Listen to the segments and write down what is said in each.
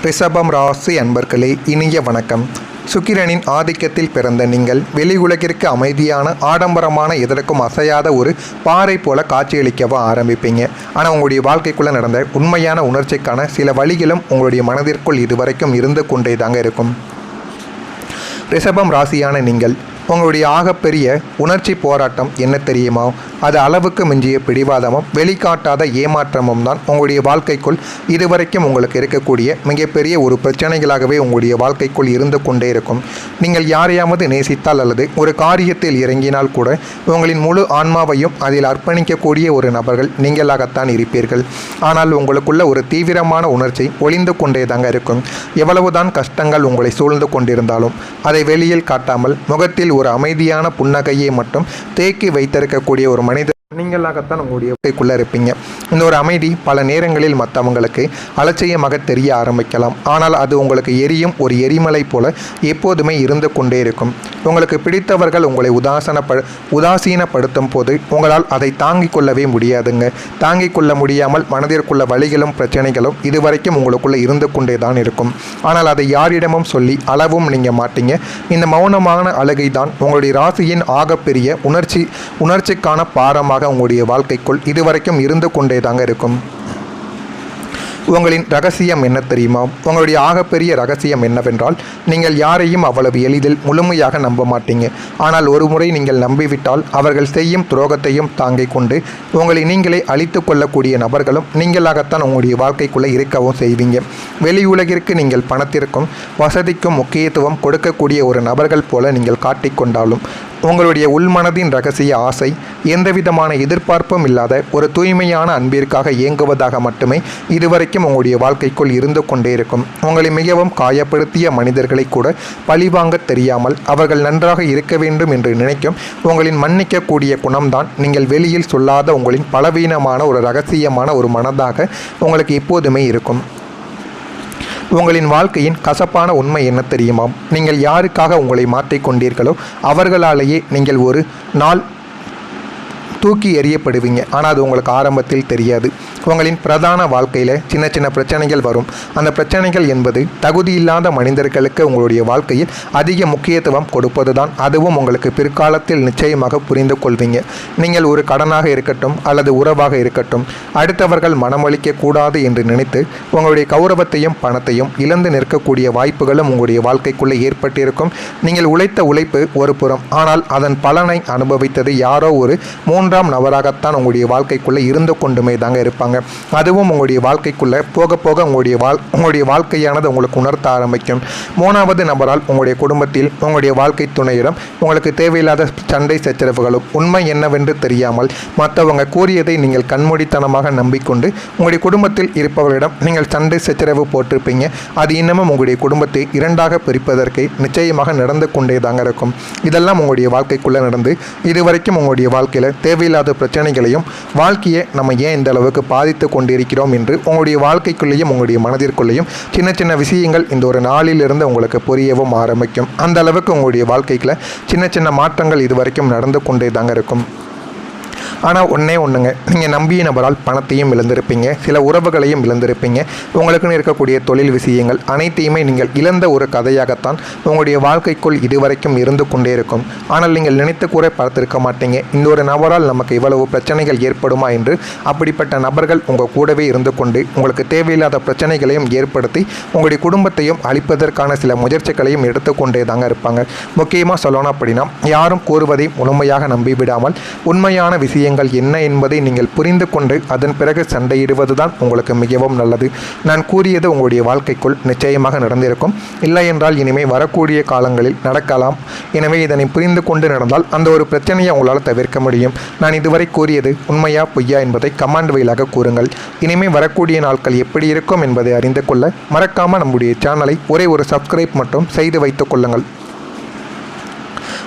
ரிஷபம் ராசி அன்பர்களே, இனிய வணக்கம். சுக்கிரனின் ஆதிக்கத்தில் பிறந்த நீங்கள் வெளி உலகிற்கு அமைதியான ஆடம்பரமான எதற்கும் அசையாத ஒரு பாறை போல காட்சியளிக்கவோ ஆரம்பிப்பீங்க. ஆனால் உங்களுடைய வாழ்க்கைக்குள்ளே நடந்த உண்மையான உணர்ச்சிக்கான சில வழிகளும் உங்களுடைய மனதிற்குள் இதுவரைக்கும் இருந்து கொண்டே தாங்க இருக்கும். ரிஷபம் ராசியான நீங்கள் உங்களுடைய ஆகப்பெரிய உணர்ச்சி போராட்டம் என்ன தெரியுமா? அது அளவுக்கு மிஞ்சிய பிடிவாதமும் வெளிக்காட்டாத ஏமாற்றமும் தான் உங்களுடைய வாழ்க்கைக்குள் இதுவரைக்கும் உங்களுக்கு இருக்கக்கூடிய மிகப்பெரிய ஒரு பிரச்சனைகளாகவே உங்களுடைய வாழ்க்கைக்குள் இருந்து கொண்டே இருக்கும். நீங்கள் யாரையாவது நேசித்தால் அல்லது ஒரு காரியத்தில் இறங்கினால் கூட உங்களின் முழு ஆன்மாவையும் அதில் அர்ப்பணிக்கக்கூடிய ஒரு நபர்கள் நீங்களாகத்தான் இருப்பீர்கள். ஆனால் உங்களுக்குள்ள ஒரு தீவிரமான உணர்ச்சி ஒளிந்து கொண்டே தாங்க இருக்கும். எவ்வளவுதான் கஷ்டங்கள் உங்களை சூழ்ந்து கொண்டிருந்தாலும் அதை வெளியில் காட்டாமல் முகத்தில் ஒரு அமைதியான புன்னகையை மட்டும் தேக்கி வைத்திருக்கக்கூடிய ஒரு மனிதர் நீங்களாகத்தான் உங்களுடைய வாழ்க்கைக்குள்ளே இருப்பீங்க. இந்த ஒரு அமைதி பல நேரங்களில் மற்றவங்களுக்கு அலட்சியமாக தெரிய ஆரம்பிக்கலாம். ஆனால் அது உங்களுக்கு எரியும் ஒரு எரிமலை போல எப்போதுமே இருந்து கொண்டே இருக்கும். உங்களுக்கு பிடித்தவர்கள் உங்களை உதாசீனப்படுத்தும் போது உங்களால் அதை தாங்கிக் கொள்ளவே முடியாதுங்க. தாங்கிக் கொள்ள முடியாமல் மனதிற்குள்ள வலிகளும் பிரச்சனைகளும் இதுவரைக்கும் உங்களுக்குள்ளே இருந்து கொண்டே தான் இருக்கும். ஆனால் அதை யாரிடமும் சொல்லி அளவும் நீங்கள் மாட்டீங்க. இந்த மௌனமான அழுகை தான் உங்களுடைய ராசியின் ஆகப்பெரிய உணர்ச்சிக்கான பாரமாக உங்களுடைய வாழ்க்கைக்குள் இதுவரைக்கும் இருந்து கொண்டே தாங்க இருக்கும். உங்களின் ரகசியம் என்ன தெரியுமா? உங்களுடைய ஆகப்பெரிய ரகசியம் என்னவென்றால், நீங்கள் யாரையும் அவ்வளவு எளிதில் முழுமையாக நம்ப மாட்டீங்க. ஆனால் ஒரு முறை நீங்கள் நம்பிவிட்டால் அவர்கள் செய்யும் துரோகத்தையும் தாங்கிக் கொண்டு உங்களை நீங்களே அழித்து கொள்ளக்கூடிய நபர்களும் நீங்களாகத்தான் உங்களுடைய வாழ்க்கைக்குள்ளே இருக்கவும் செய்வீங்க. வெளி உலகிற்கு நீங்கள் பணத்திற்கும் வசதிக்கும் முக்கியத்துவம் கொடுக்கக்கூடிய ஒரு நபர்கள் போல நீங்கள் காட்டிக்கொண்டாலும் உங்களுடைய உள்மனதின் ரகசிய ஆசை எந்தவிதமான எதிர்பார்ப்பும் இல்லாத ஒரு தூய்மையான அன்பிற்காக இயங்குவதாக மட்டுமே இதுவரைக்கும் உங்களுடைய வாழ்க்கைக்குள் இருந்து கொண்டே இருக்கும். உங்களை மிகவும் காயப்படுத்திய மனிதர்களை கூட பழிவாங்க தெரியாமல் அவர்கள் நன்றாக இருக்க வேண்டும் என்று நினைக்கும் உங்களின் மன்னிக்கக்கூடிய குணம்தான் நீங்கள் வெளியில் சொல்லாத உங்களின் பலவீனமான ஒரு ரகசியமான ஒரு மனதாக உங்களுக்கு எப்போதுமே இருக்கும். உங்களின் வாழ்க்கையின் கசப்பான உண்மை என்ன தெரியுமா? நீங்கள் யாருக்காக உங்களை மாற்றிக்கொண்டீர்களோ அவர்களாலேயே நீங்கள் ஒரு நாள் தூக்கி எறியப்படுவீங்க. ஆனால் அது உங்களுக்கு ஆரம்பத்தில் தெரியாது. உங்களின் பிரதான வாழ்க்கையில் சின்ன சின்ன பிரச்சனைகள் வரும். அந்த பிரச்சனைகள் என்பது தகுதியில்லாத மனிதர்களுக்கு உங்களுடைய வாழ்க்கையில் அதிக முக்கியத்துவம் கொடுப்பது தான். அதுவும் உங்களுக்கு பிற்காலத்தில் நிச்சயமாக புரிந்து கொள்வீங்க. நீங்கள் ஒரு கடனாக இருக்கட்டும் அல்லது உறவாக இருக்கட்டும், அடுத்தவர்கள் மனமளிக்கக்கூடாது என்று நினைத்து உங்களுடைய கௌரவத்தையும் பணத்தையும் இழந்து நிற்கக்கூடிய வாய்ப்புகளும் உங்களுடைய வாழ்க்கைக்குள்ளே ஏற்பட்டிருக்கும். நீங்கள் உழைத்த உழைப்பு ஒரு புறம், ஆனால் அதன் பலனை அனுபவித்தது யாரோ ஒரு மூன்றாம் நபராகத்தான் உங்களுடைய வாழ்க்கைக்குள்ளே இருந்து கொண்டுமே தாங்க இருப்பாங்க. அதுவும் உங்களுடைய வாழ்க்கைக்குள்ளே போக போக உங்களுடைய வாழ்க்கையானது உங்களுக்கு உணர்த்த ஆரம்பிக்கும். மூணாவது நபரால் உங்களுடைய குடும்பத்தில் உங்களுடைய வாழ்க்கை துணையிடம் உங்களுக்கு தேவையில்லாத சண்டை சச்சரவுகளும் உண்மை என்னவென்று தெரியாமல் மற்றவங்க கூறியதை நீங்கள் கண்மூடித்தனமாக நம்பிக்கொண்டு உங்களுடைய குடும்பத்தில் இருப்பவர்களிடம் நீங்கள் சண்டை சச்சரவு போட்டிருப்பீங்க. அது இன்னமும் உங்களுடைய குடும்பத்தை இரண்டாக பிரிப்பதற்கு நிச்சயமாக நடந்து கொண்டே தாங்க இருக்கும். இதெல்லாம் உங்களுடைய வாழ்க்கைக்குள்ளே நடந்து இதுவரைக்கும் உங்களுடைய வாழ்க்கையில் தேவையில்லாத பிரச்சனைகளையும் வாழ்க்கையை நம்ம ஏன் இந்த அளவுக்கு பாதித்து கொண்டிருக்கிறோம் என்று உங்களுடைய வாழ்க்கைக்குள்ளேயும் உங்களுடைய மனதிற்குள்ளேயும் சின்ன சின்ன விஷயங்கள் இந்த ஒரு நாளிலிருந்து உங்களுக்கு புரியவும் ஆரம்பிக்கும். அந்த அளவுக்கு உங்களுடைய வாழ்க்கையில் சின்ன சின்ன மாற்றங்கள் இதுவரைக்கும் நடந்து கொண்டே தாங்க இருக்கும். ஆனால் ஒன்றுங்க, நீங்கள் நம்பிய நபரால் பணத்தையும் இழந்திருப்பீங்க, சில உறவுகளையும் இழந்திருப்பீங்க. உங்களுக்குன்னு இருக்கக்கூடிய தொழில் விஷயங்கள் அனைத்தையுமே நீங்கள் இழந்த ஒரு கதையாகத்தான் உங்களுடைய வாழ்க்கைக்குள் இதுவரைக்கும் இருந்து கொண்டே இருக்கும். ஆனால் நீங்கள் நினைத்து கூட பார்த்திருக்க மாட்டீங்க, இந்த ஒரு நபரால் நமக்கு இவ்வளவு பிரச்சனைகள் ஏற்படுமா என்று. அப்படிப்பட்ட நபர்கள் உங்கள் கூடவே இருந்து கொண்டு உங்களுக்கு தேவையில்லாத பிரச்சனைகளையும் ஏற்படுத்தி உங்களுடைய குடும்பத்தையும் அழிப்பதற்கான சில முயற்சிகளையும் எடுத்துக்கொண்டே தாங்க இருப்பாங்க. முக்கியமாக சொல்லணும் அப்படின்னா, யாரும் கூறுவதை முழுமையாக நம்பிவிடாமல் உண்மையான விஷயங்கள் என்ன என்பதை நீங்கள் புரிந்து கொண்டு அதன் பிறகு சண்டையிடுவதுதான் உங்களுக்கு மிகவும் நல்லது. நான் கூறியது உங்களுடைய வாழ்க்கைக்குள் நிச்சயமாக நடந்திருக்கும். இல்லை என்றால் இனிமேல் வரக்கூடிய காலங்களில் நடக்கலாம். எனவே இதனை புரிந்து கொண்டு நடந்தால் அந்த ஒரு பிரச்சனையை உங்களால் தவிர்க்க முடியும். நான் இதுவரை கூறியது உண்மையா பொய்யா என்பதை கமெண்ட் வாயிலாக கூறுங்கள். இனிமேல் வரக்கூடிய நாட்கள் எப்படி இருக்கும் என்பதை அறிந்து கொள்ள மறக்காமல் நம்முடைய சேனலை ஒரே ஒரு சப்ஸ்கிரைப் மட்டும் செய்து வைத்துக் கொள்ளுங்கள்.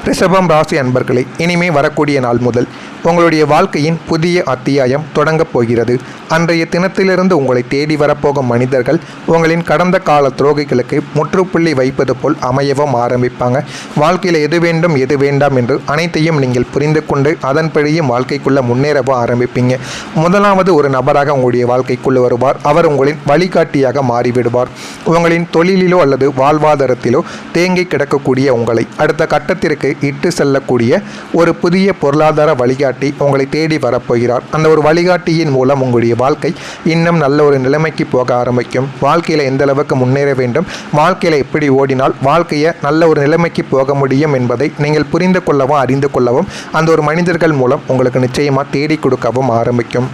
ரிஷபம் ராசி அன்பர்களே, இனிமே வரக்கூடிய நாள் முதல் உங்களுடைய வாழ்க்கையின் புதிய அத்தியாயம் தொடங்கப் போகிறது. அன்றைய தினத்திலிருந்து உங்களை தேடி வரப்போகும் மனிதர்கள் உங்களின் கடந்த கால துரோகிகளுக்கு முற்றுப்புள்ளி வைப்பது போல் அமையவும் ஆரம்பிப்பாங்க. வாழ்க்கையில் எது வேண்டும் எது வேண்டாம் என்று அனைத்தையும் நீங்கள் புரிந்து கொண்டு அதன்படியும் வாழ்க்கைக்குள்ளே முன்னேறவும் ஆரம்பிப்பீங்க. முதலாவது ஒரு நபராக உங்களுடைய வாழ்க்கைக்குள்ளே வருவார். அவர் உங்களின் வழிகாட்டியாக மாறிவிடுவார். உங்களின் தொழிலிலோ அல்லது வாழ்வாதாரத்திலோ தேங்கி கிடக்கக்கூடிய உங்களை அடுத்த கட்டத்திற்கு இட்டு செல்லக்கூடிய ஒரு புதிய பொருளாதார வழிகாட்டி உங்களை தேடி வரப்போகிறார். அந்த ஒரு வழிகாட்டியின் மூலம் உங்களுடைய வாழ்க்கை இன்னும் நல்ல ஒரு நிலைமைக்கு போக ஆரம்பிக்கும். வாழ்க்கையில் எந்த அளவுக்கு முன்னேற வேண்டும், வாழ்க்கையில் எப்படி ஓடினால் வாழ்க்கையை நல்ல ஒரு நிலைமைக்கு போக முடியும் என்பதை நீங்கள் புரிந்து கொள்ளவும் அறிந்து கொள்ளவும் அந்த ஒரு மனிதர்கள் மூலம் உங்களுக்கு நிச்சயமாக தேடி கொடுக்கவும் ஆரம்பிக்கும்.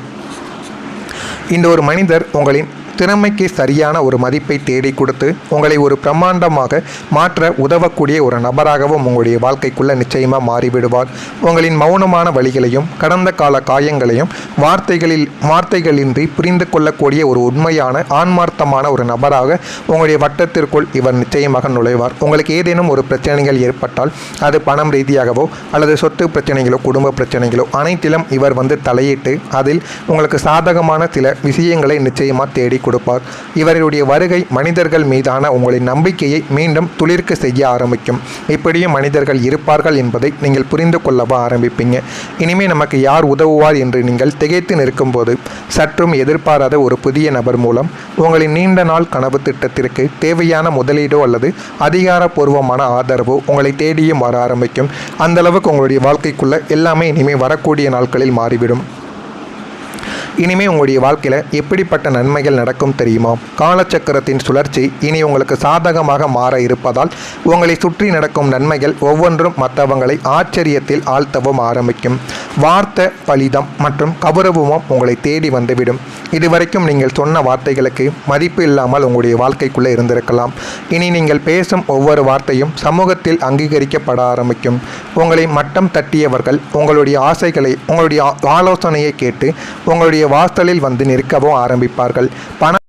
இந்த ஒரு மனிதர் உங்களின் திறமைக்கு சரியான ஒரு மதிப்பை தேடி கொடுத்து உங்களை ஒரு பிரம்மாண்டமாக மாற்ற உதவக்கூடிய ஒரு நபராகவும் உங்களுடைய வாழ்க்கைக்குள்ளே நிச்சயமாக மாறிவிடுவார். உங்களின் மௌனமான வழிகளையும் கடந்த கால காயங்களையும் வார்த்தைகளின்றி புரிந்து கொள்ளக்கூடிய ஒரு உண்மையான ஆன்மார்த்தமான ஒரு நபராக உங்களுடைய வட்டத்திற்குள் இவர் நிச்சயமாக நுழைவார். உங்களுக்கு ஏதேனும் ஒரு பிரச்சனைகள் ஏற்பட்டால் அது பணம் ரீதியாகவோ அல்லது சொத்து பிரச்சனைகளோ குடும்ப பிரச்சனைகளோ அனைத்திலும் இவர் தலையிட்டு அதில் உங்களுக்கு சாதகமான சில விஷயங்களை நிச்சயமாக தேடி கொடுப்பார். இவருடைய வருகை மனிதர்கள் மீதான உங்களின் நம்பிக்கையை மீண்டும் துளிர்க்க செய்ய ஆரம்பிக்கும். இப்படியும் மனிதர்கள் இருப்பார்கள் என்பதை நீங்கள் புரிந்து கொள்ளவா ஆரம்பிப்பீங்க. இனிமே நமக்கு யார் உதவுவார் என்று நீங்கள் திகைத்து நிற்கும்போது சற்றும் எதிர்பாராத ஒரு புதிய நபர் மூலம் உங்களின் நீண்ட நாள் கனவு திட்டத்திற்கு தேவையான முதலீடோ அல்லது அதிகாரப்பூர்வமான ஆதரவோ உங்களை தேடியும் வர ஆரம்பிக்கும். அந்த அளவுக்கு உங்களுடைய வாழ்க்கைக்குள்ள எல்லாமே இனிமே வரக்கூடிய நாட்களில் மாறிவிடும். இனிமே உங்களுடைய வாழ்க்கையில் எப்படிப்பட்ட நன்மைகள் நடக்கும் தெரியுமா? காலச்சக்கரத்தின் சுழற்சி இனி உங்களுக்கு சாதகமாக மாற இருப்பதால் உங்களை சுற்றி நடக்கும் நன்மைகள் ஒவ்வொன்றும் மற்றவங்களை ஆச்சரியத்தில் ஆழ்த்தவும் ஆரம்பிக்கும். வார்த்தை பலிதம் மற்றும் கௌரவமும் உங்களை தேடி வந்துவிடும். இதுவரைக்கும் நீங்கள் சொன்ன வார்த்தைகளுக்கு மதிப்பு இல்லாமல் உங்களுடைய வாழ்க்கைக்குள்ளே இருந்திருக்கலாம். இனி நீங்கள் பேசும் ஒவ்வொரு வார்த்தையும் சமூகத்தில் அங்கீகரிக்கப்பட ஆரம்பிக்கும். உங்களை மட்டம் தட்டியவர்கள் உங்களுடைய ஆசைகளை உங்களுடைய ஆலோசனையை கேட்டு உங்களுடைய வாசலில் நிற்கவும் ஆரம்பிப்பார்கள்.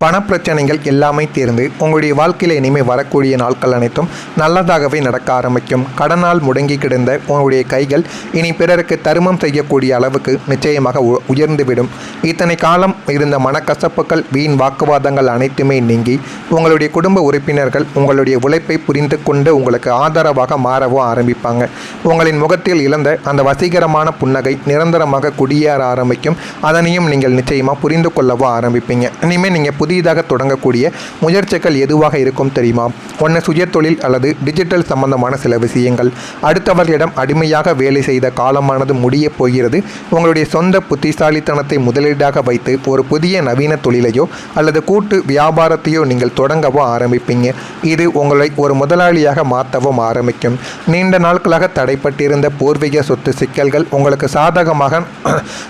பணப்பிரச்சனைகள் எல்லாமே தீர்ந்து உங்களுடைய வாழ்க்கையில் இனிமேல் வரக்கூடிய நாட்கள் அனைத்தும் நல்லதாகவே நடக்க ஆரம்பிக்கும். கடனால் முடங்கி கிடந்த உங்களுடைய கைகள் இனி பிறருக்கு தருமம் செய்யக்கூடிய அளவுக்கு நிச்சயமாக உயர்ந்துவிடும். இத்தனை காலம் இருந்த மனக்கசப்புகள் வீண் வாக்குவாதங்கள் அனைத்துமே நீங்கி உங்களுடைய குடும்ப உறுப்பினர்கள் உங்களுடைய உழைப்பை புரிந்து கொண்டு உங்களுக்கு ஆதரவாக மாறவும் ஆரம்பிப்பாங்க. உங்களின் முகத்தில் இழந்த அந்த வசீகரமான புன்னகை நிரந்தரமாக குடியேற ஆரம்பிக்கும். அதனையும் நீங்கள் நிச்சயமாக புரிந்து கொள்ளவும் ஆரம்பிப்பீங்க. இனிமேல் நீங்கள் புதிதாக தொடங்கக்கூடிய முயற்சிகள் எதுவாக இருக்கும் தெரியுமா? ஒன்று சுய தொழில் அல்லது டிஜிட்டல் சம்பந்தமான சில விஷயங்கள். அடுத்தவர்களிடம் அடிமையாக வேலை செய்த காலமானது முடிய போகிறது. உங்களுடைய சொந்த புத்திசாலித்தனத்தை முதலீடாக வைத்து ஒரு புதிய நவீன தொழிலையோ அல்லது கூட்டு வியாபாரத்தையோ நீங்கள் தொடங்கவும் ஆரம்பிப்பீங்க. இது உங்களை ஒரு முதலாளியாக மாற்றவும் ஆரம்பிக்கும். நீண்ட நாட்களாக தடைப்பட்டிருந்த பூர்வீக சொத்து சிக்கல்கள் உங்களுக்கு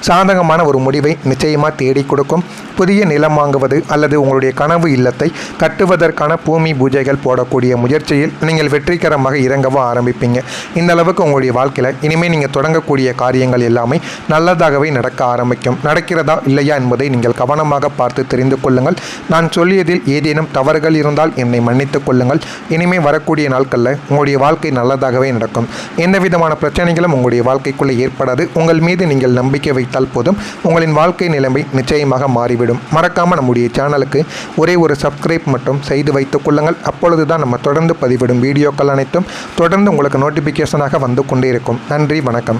சாதகமான ஒரு முடிவை நிச்சயமாக தேடி கொடுக்கும். புதிய நிலம் வாங்குவது அல்லது உங்களுடைய கனவு இல்லத்தை கட்டுவதற்கான பூமி பூஜைகள் போடக்கூடிய முயற்சியில் நீங்கள் வெற்றிகரமாக இறங்கவும் ஆரம்பிப்பீங்க. இந்த அளவுக்கு உங்களுடைய வாழ்க்கையில் இனிமேல் நீங்கள் தொடங்கக்கூடிய காரியங்கள் எல்லாமே நல்லதாகவே நடக்க ஆரம்பிக்கும். நடக்கிறதா இல்லையா என்பதை நீங்கள் கவனமாக பார்த்து தெரிந்து கொள்ளுங்கள். நான் சொல்லியதில் ஏதேனும் தவறுகள் இருந்தால் என்னை மன்னித்துக் கொள்ளுங்கள். இனிமேல் வரக்கூடிய நாட்களில் உங்களுடைய வாழ்க்கை நல்லதாகவே நடக்கும். எந்த விதமான பிரச்சனைகளும் உங்களுடைய வாழ்க்கைக்குள்ளே ஏற்படாது. உங்கள் மீது நீங்கள் நம்பிக்கை வைத்தால் போதும், உங்களின் வாழ்க்கை நிலைமை நிச்சயமாக மாறிவிடும். மறக்காமல் நம்முடைய சேனலுக்கு ஒரே ஒரு சப்ஸ்கிரைப் மட்டும் செய்து வைத்துக் கொள்ளுங்கள். அப்பொழுது தான் நம்ம தொடர்ந்து பதிவிடும் வீடியோக்கள் அனைத்தும் தொடர்ந்து உங்களுக்கு நோட்டிஃபிகேஷனாக வந்து கொண்டே இருக்கும். நன்றி, வணக்கம்.